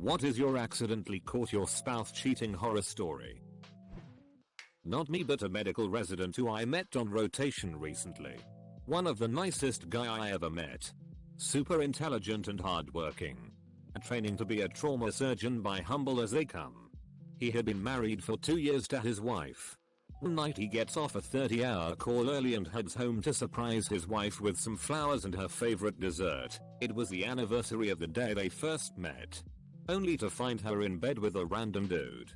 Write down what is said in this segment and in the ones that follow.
What is your accidentally caught your spouse cheating horror story? Not me, but a medical resident who I met on rotation recently. One of the nicest guy I ever met. Super intelligent and hardworking. Training to be a trauma surgeon by humble as they come. He had been married for 2 years to his wife. One night he gets off a 30-hour call early and heads home to surprise his wife with some flowers and her favorite dessert. It was the anniversary of the day they first met. Only to find her in bed with a random dude.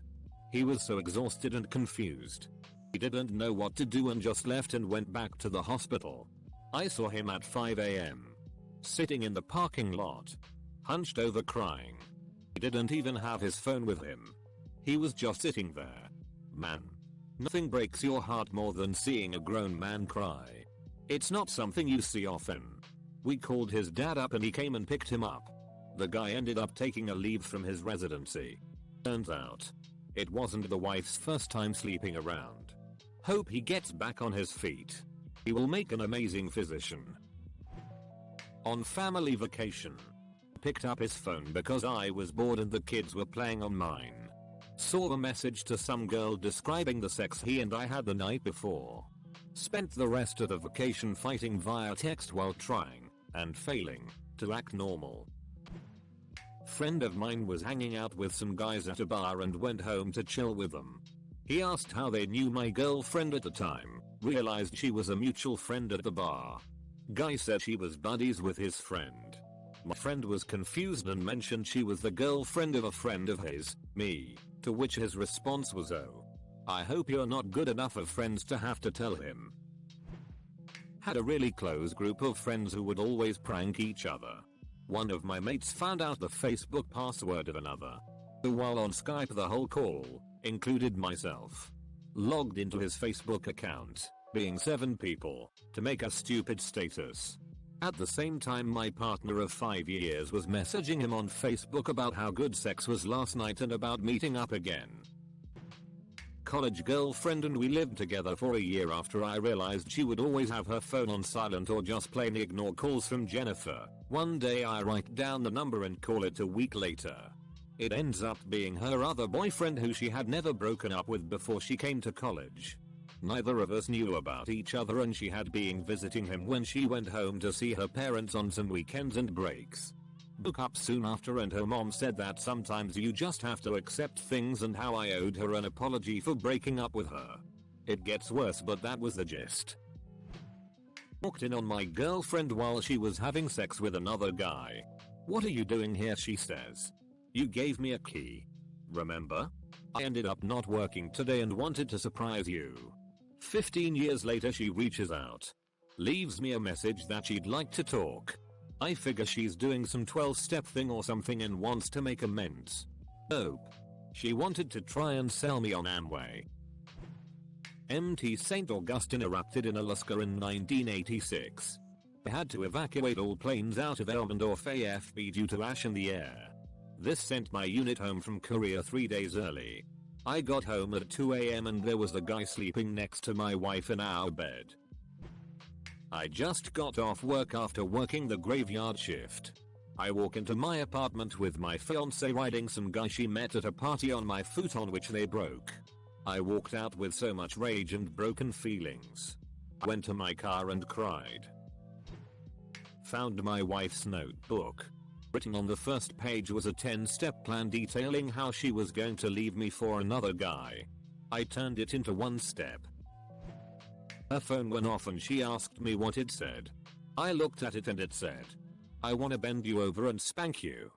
He was so exhausted and confused. He didn't know what to do and just left and went back to the hospital. I saw him at 5 AM. Sitting in the parking lot. Hunched over crying. He didn't even have his phone with him. He was just sitting there. Man. Nothing breaks your heart more than seeing a grown man cry. It's not something you see often. We called his dad up and he came and picked him up. The guy ended up taking a leave from his residency. Turns out, it wasn't the wife's first time sleeping around. Hope he gets back on his feet. He will make an amazing physician. On family vacation. Picked up his phone because I was bored and the kids were playing on mine. Saw a message to some girl describing the sex he and I had the night before. Spent the rest of the vacation fighting via text while trying, and failing, to act normal. Friend of mine was hanging out with some guys at a bar and went home to chill with them. He asked how they knew my girlfriend at the time, realized she was a mutual friend at the bar. Guy said she was buddies with his friend. My friend was confused and mentioned she was the girlfriend of a friend of his, me, to which his response was, "Oh. I hope you're not good enough of friends to have to tell him." Had a really close group of friends who would always prank each other. One of my mates found out the Facebook password of another. So while on Skype the whole call, included myself, logged into his Facebook account, being 7 people, to make a stupid status. At the same time my partner of 5 years was messaging him on Facebook about how good sex was last night and about meeting up again. College girlfriend and we lived together for a year after I realized she would always have her phone on silent or just plain ignore calls from Jennifer. One day I write down the number and call it a week later. It ends up being her other boyfriend who she had never broken up with before she came to college. Neither of us knew about each other and she had been visiting him when she went home to see her parents on some weekends and breaks. Broke up soon after and her mom said that sometimes you just have to accept things and how I owed her an apology for breaking up with her. It gets worse, but that was the gist. Walked in on my girlfriend while she was having sex with another guy. "What are you doing here?" she says. "You gave me a key. Remember? I ended up not working today and wanted to surprise you." 15 years later she reaches out. Leaves me a message that she'd like to talk. I figure she's doing some 12-step thing or something and wants to make amends. Nope. She wanted to try and sell me on Amway. Mt. St. Augustine erupted in Alaska in 1986. They had to evacuate all planes out of Elmendorf AFB due to ash in the air. This sent my unit home from Korea 3 days early. I got home at 2 AM and there was the guy sleeping next to my wife in our bed. I just got off work after working the graveyard shift. I walk into my apartment with my fiance riding some guy she met at a party on my futon which they broke. I walked out with so much rage and broken feelings. I went to my car and cried. Found my wife's notebook. Written on the first page was a 10-step plan detailing how she was going to leave me for another guy. I turned it into 1 step. Her phone went off and she asked me what it said. I looked at it and it said, "I wanna bend you over and spank you."